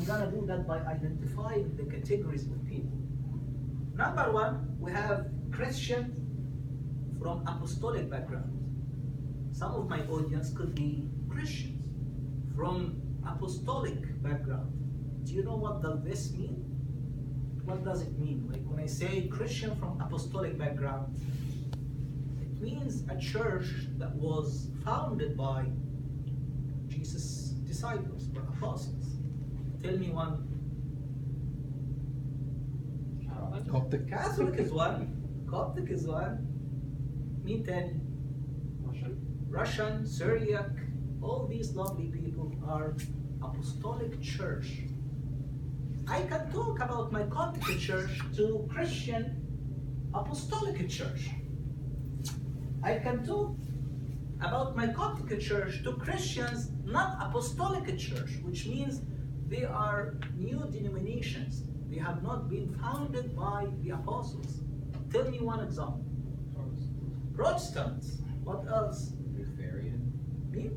gonna do that by identifying the categories of people. Number one, we have Christian from apostolic background. Some of my audience could be Christians from apostolic background. Do you know what does this mean? What does it mean? Like when I say Christian from apostolic background, it means a church that was founded by Jesus' disciples or apostles. Tell me one. Coptic. Catholic is one. Coptic is one. Me ten. Russian, Syriac, all these lovely people are apostolic church. I can talk about my Coptic church to Christian apostolic church. I can talk about my Coptic church to Christians not apostolic church, which means they are new denominations. They have not been founded by the apostles. Tell me one example. Protestants. What else? Lutheran. Me?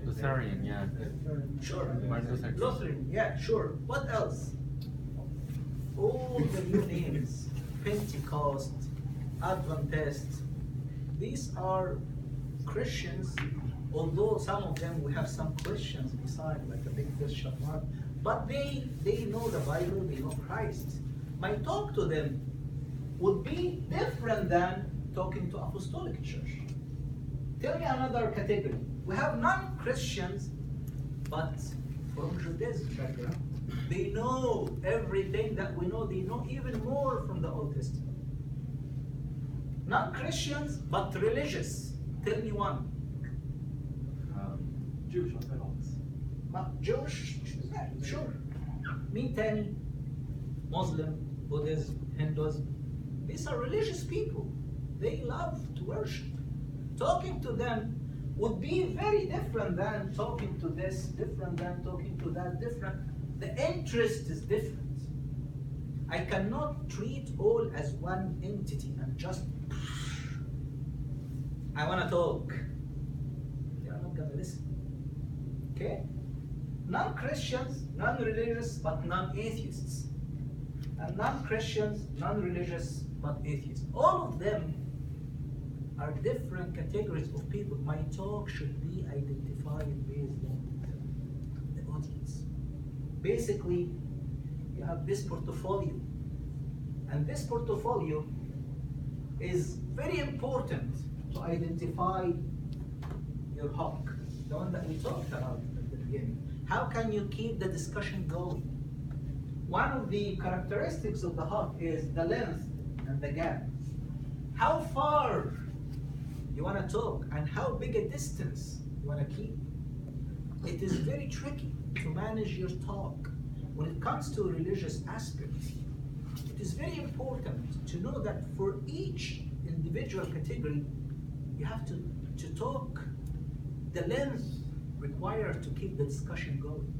Lutheran, yeah. Sure. Martin Luther King. Lutheran, yeah, sure. What else? All the new names. Pentecost, Adventist. These are Christians, although some of them we have some Christians beside, like a big question mark. But they know the Bible, they know Christ. My talk to them would be different than talking to apostolic church. Tell me another category. We have non-Christians, but from Judaism background. They know everything that we know. They know even more from the Old Testament. Non-Christians, but religious. Tell me one. Jewish Orthodox. Jewish, yeah, sure. Me, Tani, Muslim, Buddhism, Hinduism. These are religious people. They love to worship. Talking to them would be very different than talking to this, different than talking to that, different. The interest is different. I cannot treat all as one entity and just, I want to talk. They are not going to listen. Okay? Non-Christians, non-religious, but non-atheists. And non-Christians, non-religious, but atheists. All of them are different categories of people. My talk should be identified based on the audience. Basically, you have this portfolio. And this portfolio is very important to identify your hawk, the one that we talked about at the beginning. How can you keep the discussion going? One of the characteristics of the hawk is the length and the gap. How far you want to talk and how big a distance you want to keep. It is very tricky to manage your talk. When it comes to religious aspects, it is very important to know that for each individual category, you have to talk the length required to keep the discussion going.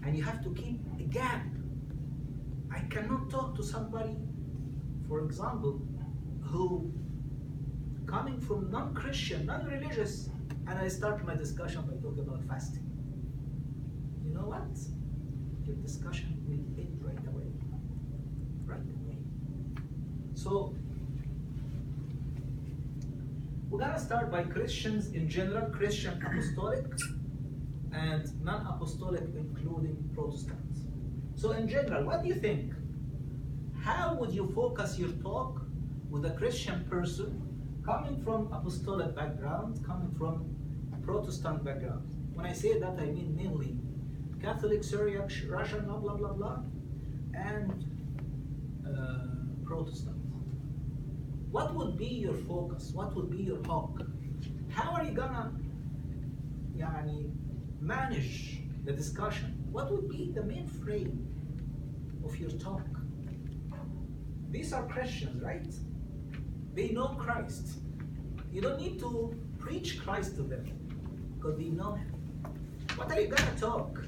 And you have to keep a gap. I cannot talk to somebody, for example, who coming from non-Christian, non-religious, and I start my discussion by talking about fasting. You know what? Your discussion will end right away. Right away. So, we're gonna start by Christians in general, Christian apostolic, and non-apostolic, including Protestants. So in general, what do you think? How would you focus your talk with a Christian person coming from apostolic background, coming from Protestant background? When I say that, I mean mainly Catholic, Syriac, Russian, blah, blah, blah, blah, and Protestant. What would be your focus? What would be your hawk? How are you gonna manage the discussion? What would be the main frame of your talk? These are Christians, right? They know Christ. You don't need to preach Christ to them because they know Him. What are you gonna talk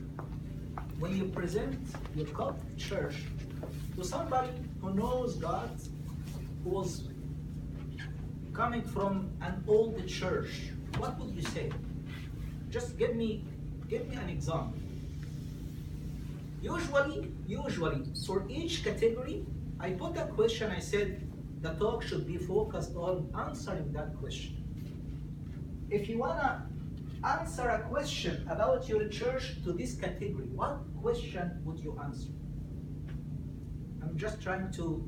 when you present your Coptic church to somebody who knows God, who was coming from an old church? What would you say? Just give me an example. Usually, for each category, I put a question. I said the talk should be focused on answering that question. If you wanna answer a question about your church to this category, what question would you answer? I'm just trying to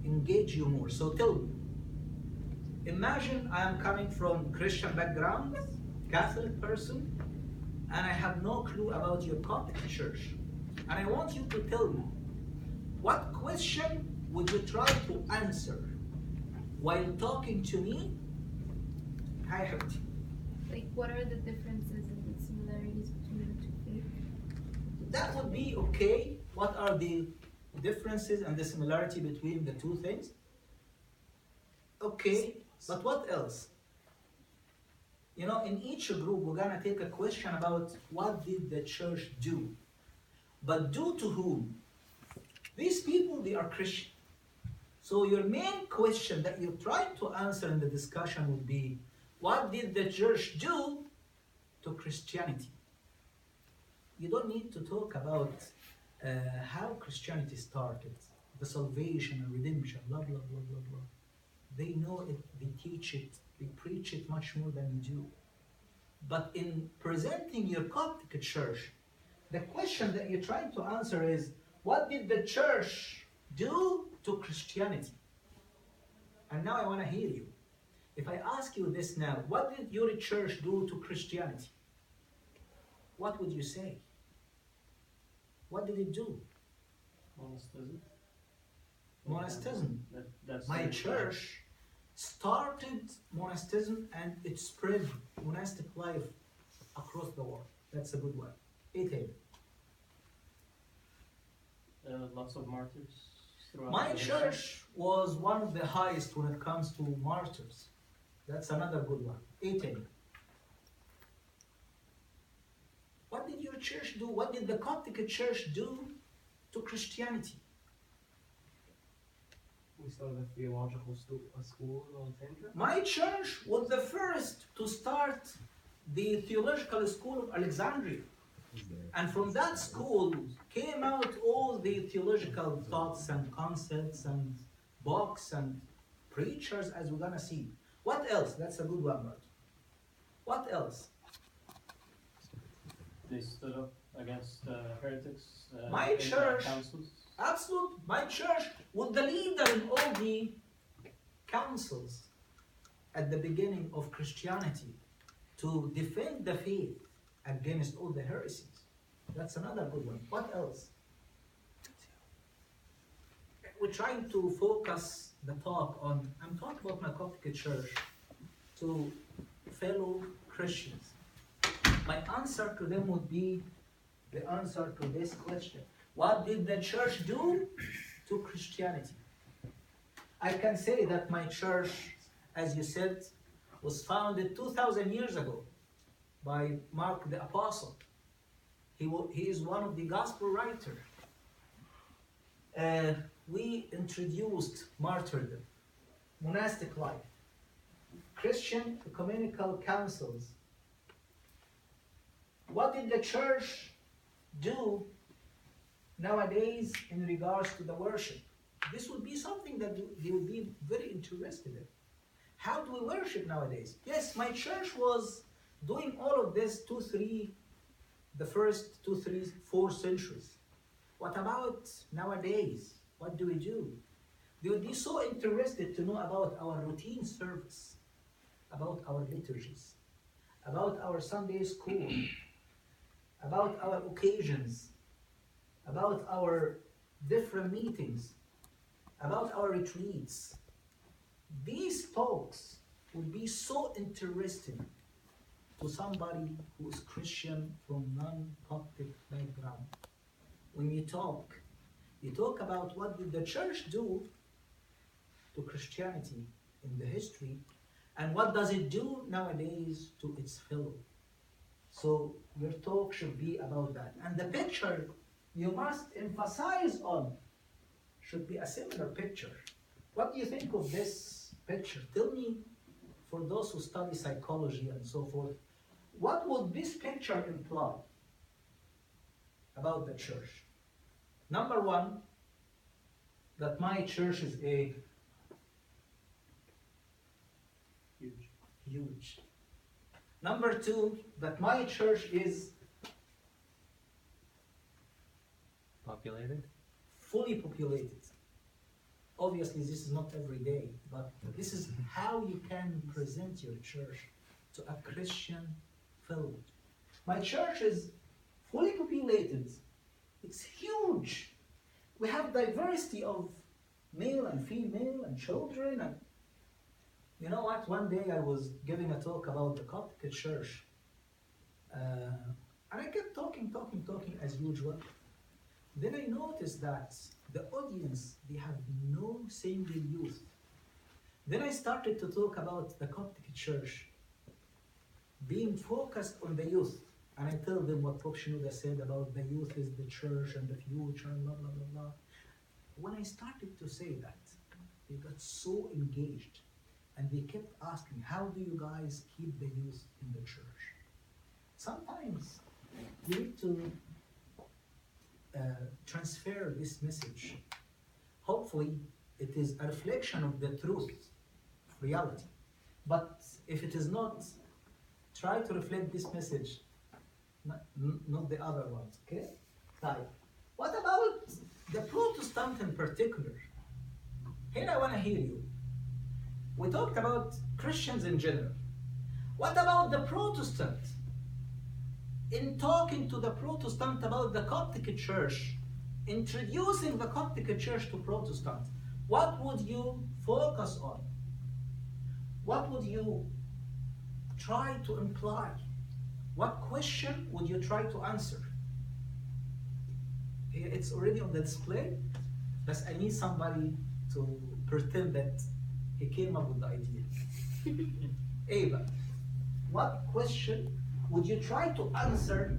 engage you more. So tell me. Imagine I am coming from Christian background, Catholic person, and I have no clue about your Coptic church. And I want you to tell me, what question would you try to answer while talking to me? Hi, Habibti. Like, what are the differences and the similarities between the two faiths? That would be okay. What are the differences and the similarity between the two things? Okay, but what else? You know, in each group, we're gonna take a question about what did the church do? But do to whom? These people, they are Christian. So your main question that you're trying to answer in the discussion would be, what did the church do to Christianity? You don't need to talk about how Christianity started, the salvation and redemption, blah, blah, blah, blah, blah. They know it, they teach it, they preach it much more than you do. But in presenting your Coptic church, the question that you're trying to answer is, what did the church do to Christianity? And now I want to hear you. If I ask you this now, what did your church do to Christianity? What would you say? What did it do? Monasticism. Monasticism. That's My the- church started monasticism and it spread monastic life across the world. That's a good one. 8A. Lots of martyrs throughout My the church was one of the highest when it comes to martyrs. That's another good one. 8A. What did your church do? What did the Coptic church do to Christianity? We started a theological school in Alexandria. My church was the first to start the theological school of Alexandria. And from that school came out all the theological thoughts and concepts and books and preachers, as we're gonna see. What else? That's a good one, Bert. What else? They stood up against heretics. My in church- councils. Absolute. My church was the leader in all the councils at the beginning of Christianity to defend the faith against all the heresies. That's another good one. What else? We're trying to focus the talk on, I'm talking about my Coptic church to fellow Christians. My answer to them would be the answer to this question. What did the church do to Christianity? I can say that my church, as you said, was founded 2,000 years ago by Mark the Apostle. He is one of the gospel writers. We introduced martyrdom, monastic life, Christian ecumenical councils. What did the church do nowadays in regards to the worship? This would be something that they would be very interested in. How do we worship nowadays? Yes, my church was doing all of this the first 2, 3, 4 centuries. What about nowadays? What do we do? They would be so interested to know about our routine service, about our liturgies, about our Sunday school, about our occasions, about our different meetings, about our retreats. These talks would be so interesting to somebody who is Christian from non-Coptic background. When you talk about what did the church do to Christianity in the history, and what does it do nowadays to its fellow. So your talk should be about that. And the picture you must emphasize on should be a similar picture. What do you think of this picture? Tell me, for those who study psychology and so forth, what would this picture imply? about the church. Number one, that my church is a huge. Number two, that my church is Populated? fully populated. Obviously, this is not every day, but this is how you can present your church to a Christian fellow. My church is fully populated. It's huge. We have diversity of male and female and children. And you know what? One day I was giving a talk about the Coptic church. And I kept talking as usual. Then I noticed that the audience, they have no single youth. Then I started to talk about the Coptic church being focused on the youth. And I tell them what Pope Shenouda said about the youth is the church and the future and blah, blah, blah, blah. When I started to say that, they got so engaged. And they kept asking, how do you guys keep the youth in the church? Sometimes you need to transfer this message. Hopefully, it is a reflection of the truth, of reality. But if it is not, try to reflect this message, not the other ones, okay? Type. What about the Protestant in particular? Here I want to hear you. We talked about Christians in general. What about the Protestant? In talking to the Protestant about the Coptic church, introducing the Coptic church to Protestant, what would you focus on? What would you try to imply? What question would you try to answer? It's already on the display, but I need somebody to pretend that he came up with the idea. Ava, what question would you try to answer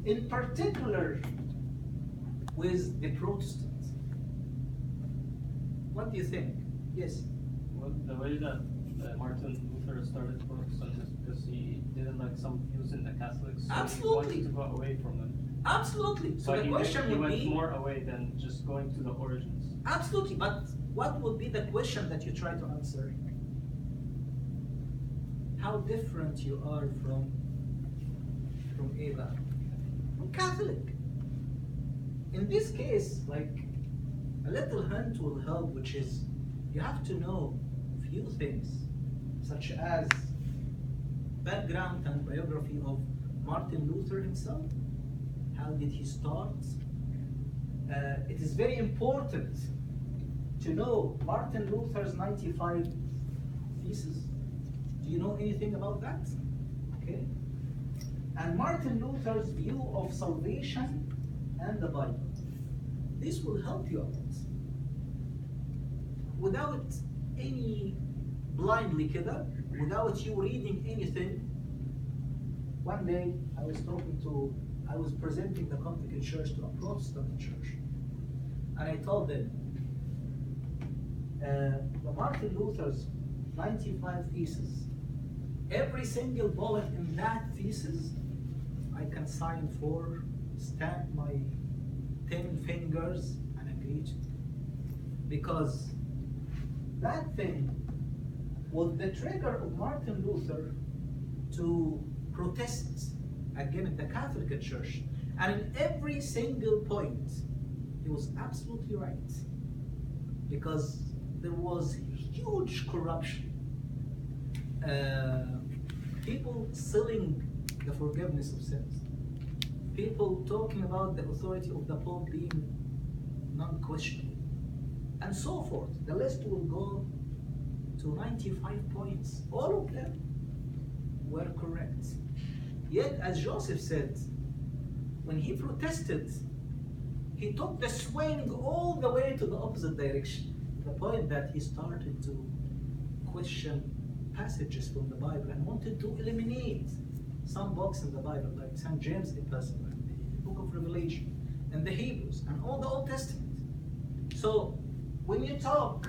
in particular with the Protestants? What do you think? Yes? Well, the way that Martin Luther started Protestant is because he didn't like some views in the Catholics, so Absolutely. he wanted to go away from them. Absolutely. So But the question he would went be... more away than just going to the origins. Absolutely, but what would be the question that you try to answer? How different you are from Eva? From Catholic. In this case, like, a little hint will help, which is you have to know a few things, such as background and biography of Martin Luther himself. How did he start? It is very important to know Martin Luther's 95 Theses. Do you know anything about that? Okay. And Martin Luther's view of salvation and the Bible. This will help you a lot. Without any blindly kida, without you reading anything. One day I was presenting the Coptic church to a Protestant church. And I told them, the Martin Luther's 95 Theses, every single bullet in that thesis, I can sign for, stamp my 10 fingers, and agree to. Because that thing was the trigger of Martin Luther to protest against the Catholic Church. And in every single point, he was absolutely right. Because there was huge corruption. People selling the forgiveness of sins. People talking about the authority of the Pope being non-questionable. And so forth. The list will go to 95 points. All of them were correct. Yet, as Joseph said, when he protested, he took the swing all the way to the opposite direction. To the point that he started to question passages from the Bible and wanted to eliminate some books in the Bible, like St. James' Epistle, and the Book of Revelation, and the Hebrews, and all the Old Testament. So, when you talk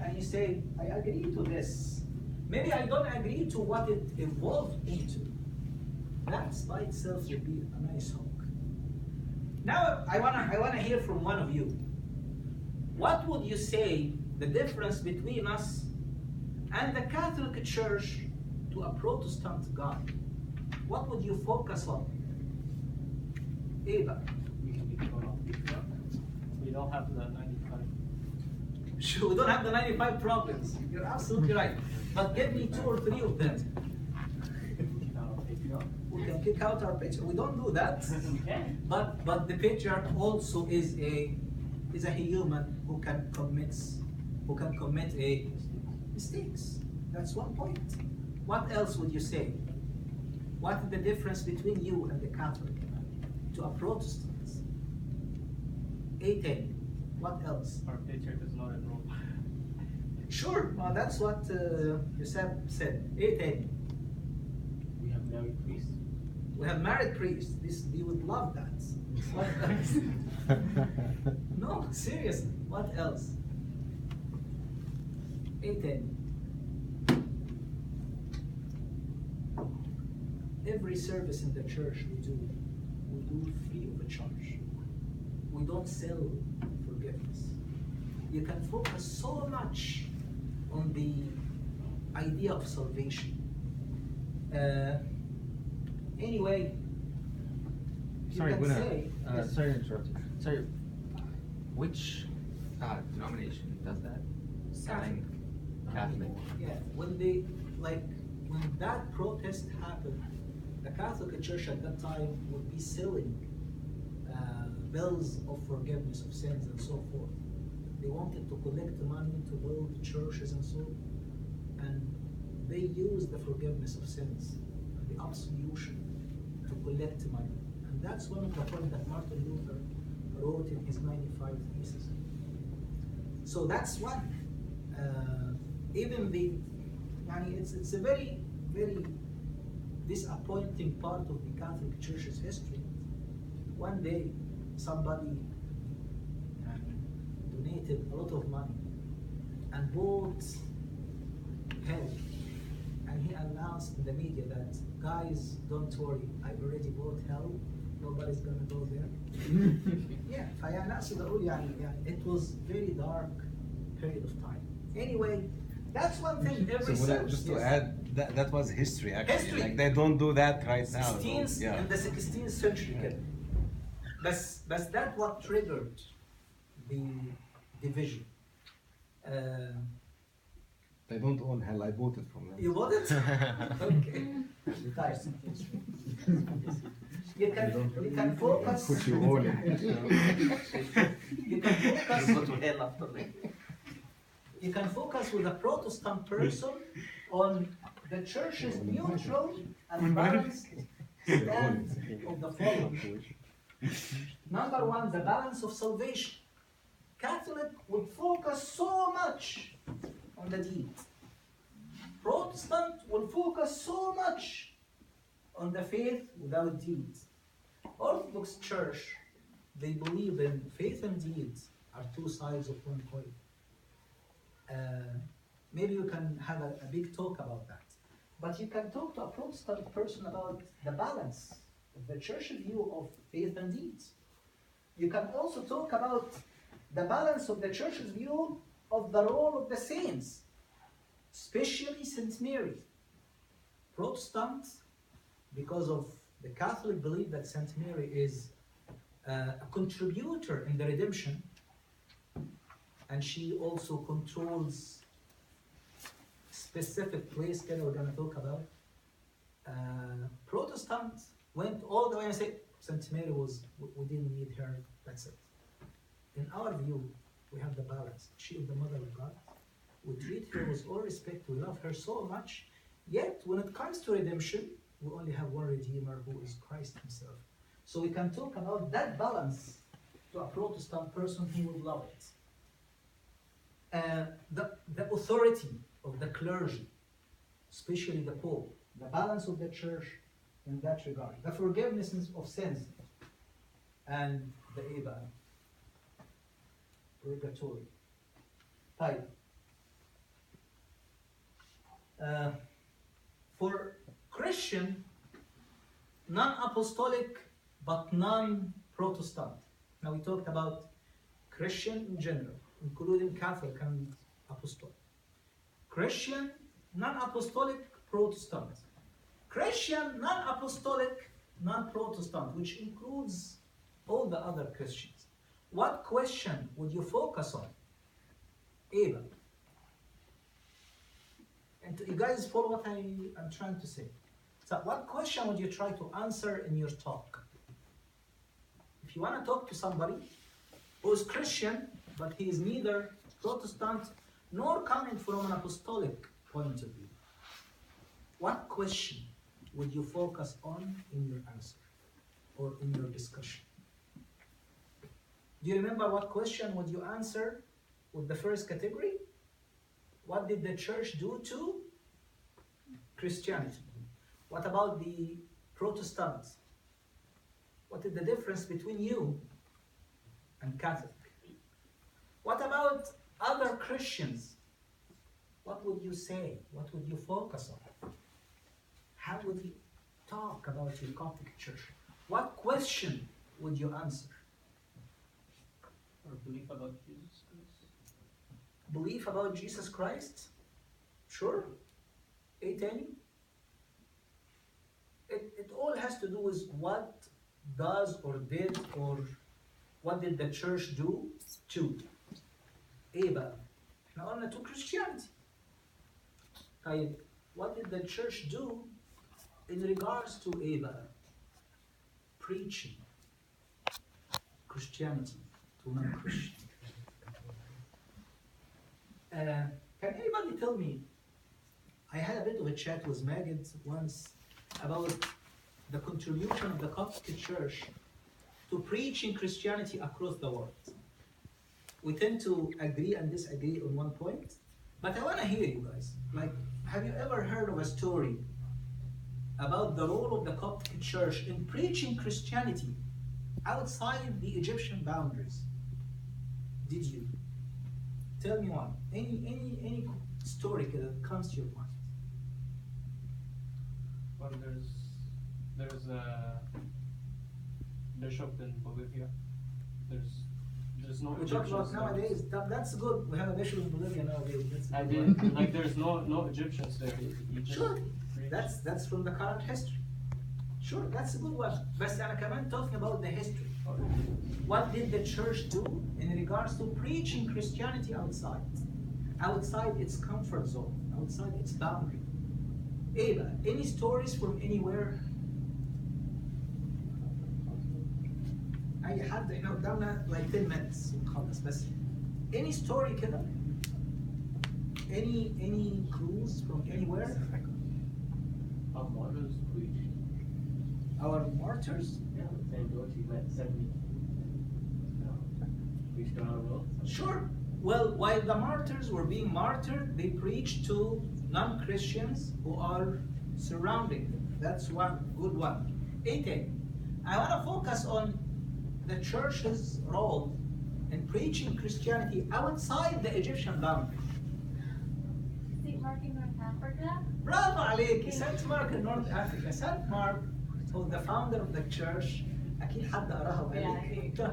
and you say, I agree to this, maybe I don't agree to what it evolved into, that by itself would be a nice hook. Now I wanna hear from one of you. What would you say the difference between us and the Catholic Church to a Protestant God? What would you focus on? Eva. We can be thrown off the truck. We don't have the 95. Sure, we don't have the 95 problems. You're absolutely right. But give me 2 or 3 of them. We can kick out our patriarch. We don't do that. But the patriarch also is a human who can commit a mistakes. That's one point. What else would you say? What is the difference between you and the Catholic to a Protestant? 8. What else? Our patriarch is not enrolled. Sure. Well, that's what Yosef said. 8. We have married priests. We have married priests. You would love that. What else? No, seriously. What else? 8. Every service in the church we do free of charge. We don't sell forgiveness. You can focus so much on the idea of salvation. Anyway, you Sorry, can say, yes. sorry to interrupt you. Sorry, which denomination does that? Sign Catholic. Yeah, when that protest happened, the Catholic Church at that time would be selling bills of forgiveness of sins and so forth. They wanted to collect money to build churches and so, and they used the forgiveness of sins, the absolution, to collect money. And that's one of the points that Martin Luther wrote in his 95 Theses. So that's one. Even it's a very, very disappointing part of the Catholic Church's history. One day, somebody donated a lot of money and bought hell. And he announced in the media that, guys, don't worry, I've already bought hell. Nobody's gonna go there. Yeah, it was very dark period of time. Anyway, that's one thing. Every service, just to yes. add, that was history actually. History. Like they don't do that right now. 16th Yeah. in the 16th century. That's that what triggered the division. They don't own hell. I bought it from them. You bought it? Okay. Nice. You can focus. Put you all in. You can focus. You can focus with a Protestant person on the church's neutral and balanced stand of the following. Number 1, the balance of salvation. Catholic would focus so much on the deed. Protestant will focus so much on the faith without deeds. Orthodox Church, they believe in faith and deeds are 2 sides of one coin. Maybe you can have a big talk about that. But you can talk to a Protestant person about the balance of the church's view of faith and deeds. You can also talk about the balance of the church's view of the role of the saints, especially Saint Mary. Protestant, because of the Catholic belief that Saint Mary is a contributor in the redemption, and she also controls specific place that we're going to talk about. Protestant went all the way and said Saint Mary we didn't need her, that's it. In our view, we have the balance. She is the Mother of God. We treat her with all respect, we love her so much, yet when it comes to redemption, we only have one Redeemer who is Christ himself. So we can talk about that balance to a Protestant person, he would love it. The authority of the clergy, especially the Pope, the balance of the church in that regard, the forgiveness of sins, and the Eva, purgatory. Type. For Christian, non-apostolic but non Protestant. Now we talked about Christian in general, including Catholic and Apostolic. Christian, non-apostolic, Protestant. Christian, non-apostolic, non-Protestant, which includes all the other Christians. What question would you focus on? Eva. And you guys follow what I'm trying to say. So what question would you try to answer in your talk? If you want to talk to somebody who is Christian, but he is neither Protestant nor coming from an apostolic point of view, what question would you focus on in your answer or in your discussion? Do you remember what question would you answer with the first category? What did the church do to Christianity? What about the Protestants? What is the difference between you and Catholic? What about other Christians? What would you say? What would you focus on? How would you talk about your Coptic church? What question would you answer? Or belief about Jesus Christ. Belief about Jesus Christ? Sure. It all has to do with what does or did or what did the church do to Eva. Now on to Christianity. What did the church do in regards to Eva? Preaching Christianity to non-Christians. Can anybody tell me, I had a bit of a chat with Magid once about the contribution of the Coptic Church to preaching Christianity across the world. We tend to agree and disagree on one point, but I want to hear you guys. Like, have you ever heard of a story about the role of the Coptic Church in preaching Christianity outside the Egyptian boundaries? Did you? Tell me one. Any story that comes to your mind. Well, there's a bishop in Bolivia. There's no We talk about Egyptians there. nowadays. That's good. We have a bishop in Bolivia nowadays. That's I good. did, like there's no Egyptians there. He just Sure. preached. That's from the current history. Sure, that's a good one. But I'm talking about the history. What did the church do in regards to preaching Christianity outside its comfort zone, outside its boundary? Eva, any stories from anywhere? I had قدامنا like 10 minutes ونخلص بس. Any story كده? Any clues from anywhere? Our martyrs preached. Our martyrs? Yeah, St. George, he met 70. Preached around the world. Sure. Well, while the martyrs were being martyred, they preached to non-Christians who are surrounding them. That's one good one. 18. I want to focus on the church's role in preaching Christianity outside the Egyptian boundary. St. Mark in North Africa. Bravo عليك. Saint Mark in North Africa. Saint Mark was the founder of the church. أكيد حد قراها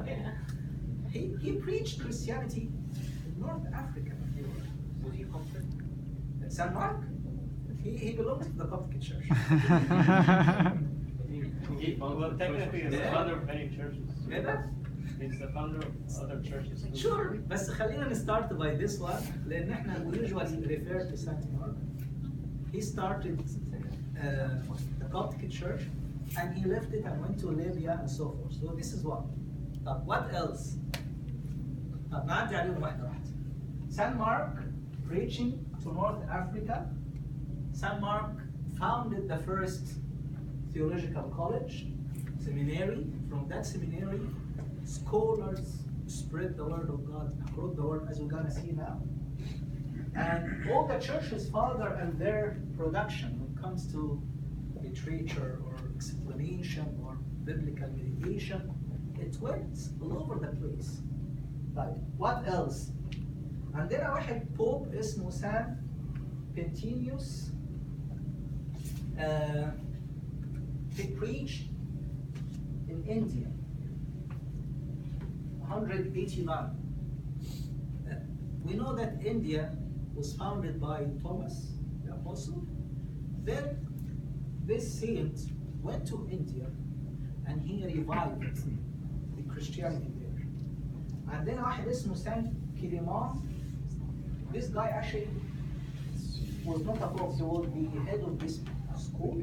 Yeah. He preached Christianity in North Africa. Was he Coptic? Saint Mark? He belonged to the Coptic Church. Well, technically, he's the Yeah. founder of many churches. كده؟ He's the founder of other churches. too. Sure, بس خلينا نستart by this one لأن احنا we usually refer to Saint Mark. He started the Coptic Church and he left it and went to Libya and so forth. So this is one. طب what else? طب نعدي عليهم واحدة واحدة. Saint Mark preaching to North Africa. Saint Mark founded the first theological college, seminary. From that seminary, scholars spread the word of God across the world, as we're gonna see now. And all the church's father and their production when it comes to literature or explanation or biblical meditation, it went all over the place. Right. What else? عندنا واحد بوب اسمه سان بنتينيوس. He preached in India. 189. We know that India was founded by Thomas the Apostle. Then this saint went to India and he revived the Christianity there. And then واحد اسمه Saint Kiliman, this guy actually was not a pope, he was the head of this school,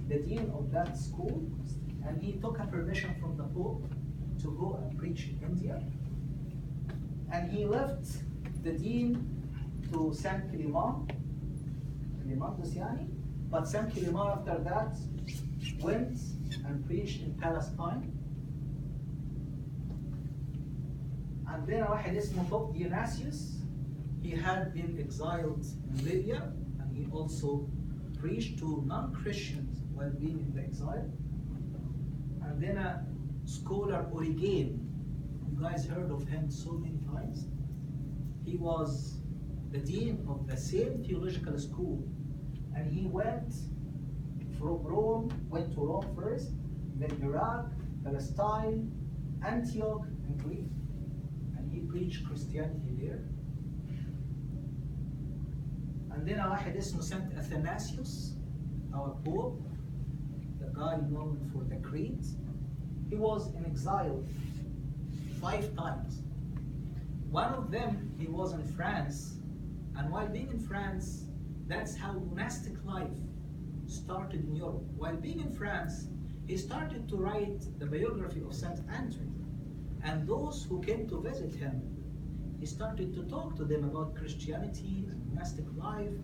the dean of that school, and he took a permission from the Pope to go and preach in India. And he left the dean to Saint Kiliman, but Saint Kiliman after that went and preached in Palestine. And then واحد اسمه Pope Dionysius, he had been exiled in Libya, and he also preached to non-Christians while being in the exile. And then a scholar Origen, you guys heard of him so many times. He was the dean of the same theological school, and he went from Rome, went to Rome first, then Iraq, Palestine, Antioch, and Greece. And he preached Christianity there. And then واحد اسمه Saint Athanasius, our Pope, the guy known for the creed. He was in exile 5 times. One of them, he was in France, and while being in France, that's how monastic life started in Europe. While being in France, he started to write the biography of Saint Anthony, and those who came to visit him, he started to talk to them about Christianity and monastic life,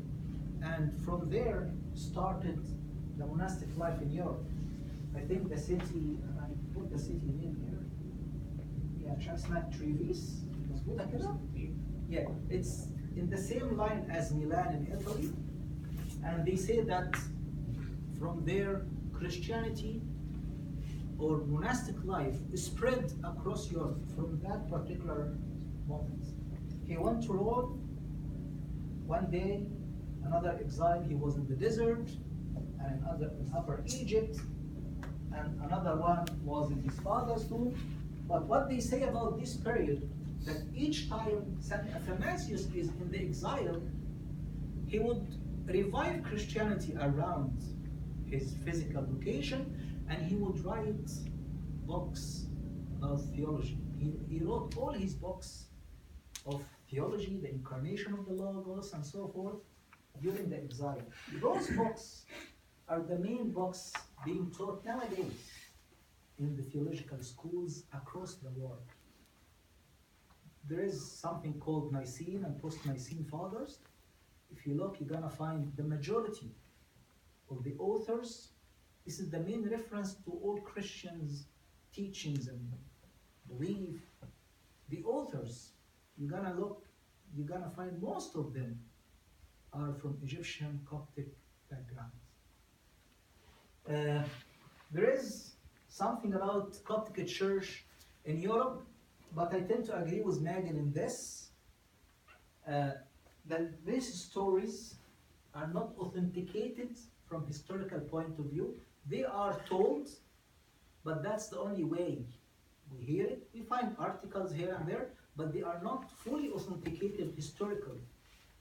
and from there started the monastic life in Europe. I think the city, I put the city name here. Yeah, عشان اسمها Treviso. مظبوطة كده؟ Yeah, it's in the same line as Milan in Italy, and they say that from there Christianity or monastic life spread across Europe from that particular moment. He went to Rome. One day, another exile, he was in the desert, and another in Upper Egypt, and another one was in his father's tomb. But what they say about this period, that each time Saint Athanasius is in the exile, he would revive Christianity around his physical location, and he would write books about theology. He wrote all his books of theology, the incarnation of the Logos, and so forth, during the exile. Those books are the main books being taught nowadays in the theological schools across the world. There is something called Nicene and Post-Nicene Fathers. If you look, you're gonna find the majority of the authors. This is the main reference to all Christians' teachings and belief. The authors, you're gonna look, you're gonna find most of them are from Egyptian Coptic backgrounds. There is something about Coptic Church in Europe, but I tend to agree with Megan in this, that these stories are not authenticated from historical point of view. They are told, but that's the only way we hear it. We find articles here and there, but they are not fully authenticated historically.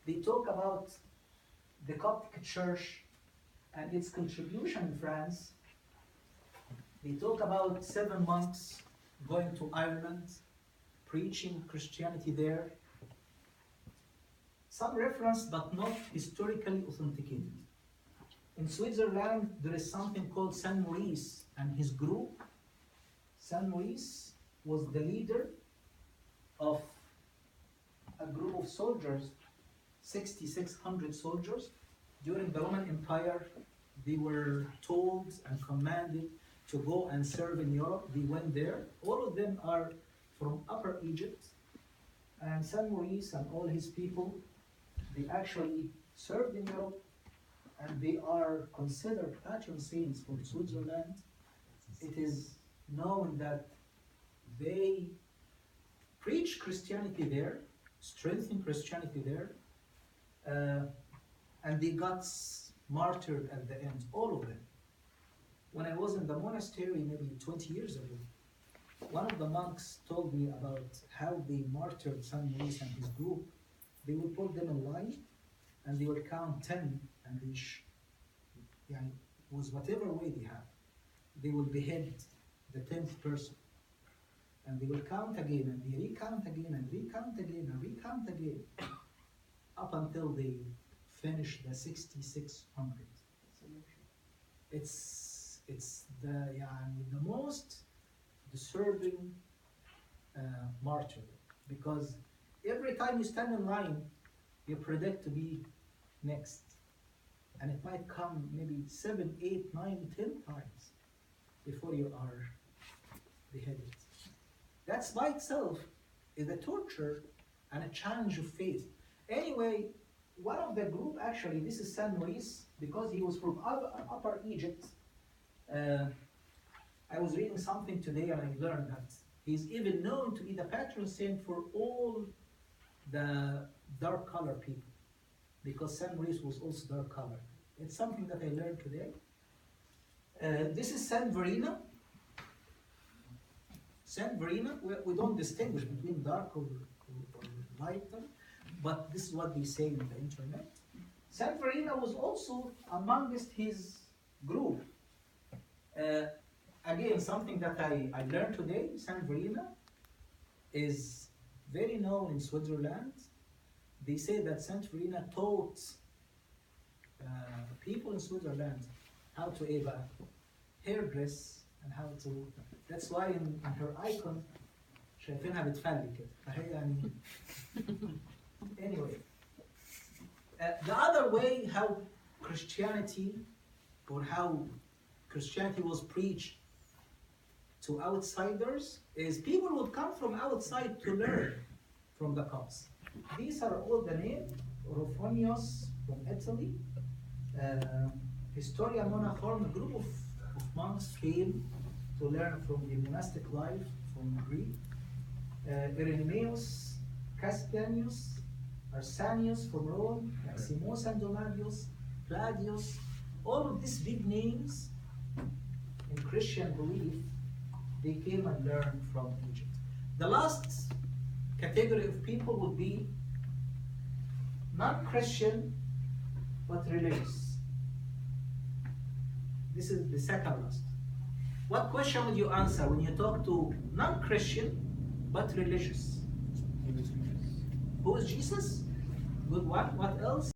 They talk about the Coptic Church and its contribution in France. They talk about 7 monks going to Ireland, preaching Christianity there. Some reference, but not historically authenticated. In Switzerland, there is something called Saint Maurice and his group. Saint Maurice was the leader of a group of soldiers, 6,600 soldiers. During the Roman Empire, they were told and commanded to go and serve in Europe. They went there. All of them are from Upper Egypt. And Saint Maurice and all his people, they actually served in Europe, and they are considered patron saints for Switzerland. It is known that they preached Christianity there, strengthened Christianity there, and they got martyred at the end, all of them. When I was in the monastery maybe 20 years ago, one of the monks told me about how they martyred San Luis and his group. They would put them in line and they would count 10 and reach, يعني, with whatever way they have. They will behead the 10th person. And they will count again and they recount again and recount again and recount again up until they finish the 6,600. It's the most disturbing martyr, because every time you stand in line, you predict to be next, and it might come maybe 7, 8, 9, 10 times before you are beheaded. That's by itself is a torture and a challenge of faith. Anyway, one of the group, actually, this is San Luis, because he was from Upper Egypt. I was reading something today and I learned that he's even known to be the patron saint for all the dark color people, because San Luis was also dark color. It's something that I learned today. This is San Verena. San Verena, we don't distinguish between dark or lighter, but this is what they say on the internet. San Verena was also amongst his group. Again, something that I learned today, San Verena is very known in Switzerland. They say that Saint Verena taught people in Switzerland how to hairdress and how to. That's why in her icon شايفينها بتفلي كده فهي يعني. Anyway, the other way how Christianity was preached to outsiders is people would come from outside to learn from the Copts. These are all the names. Rofonios from Italy, Historia Monachorum, a group of monks came to learn from the monastic life from Greek. Irenaeus, Caspianius, Arsanius from Rome, Maximus and Donadius, Claudius, all of these big names in Christian belief, they came and learned from Egypt. The last category of people would be non-Christian but religious. This is the second last. What question would you answer when you talk to non-Christian but religious? Who is Jesus? Good one. What else?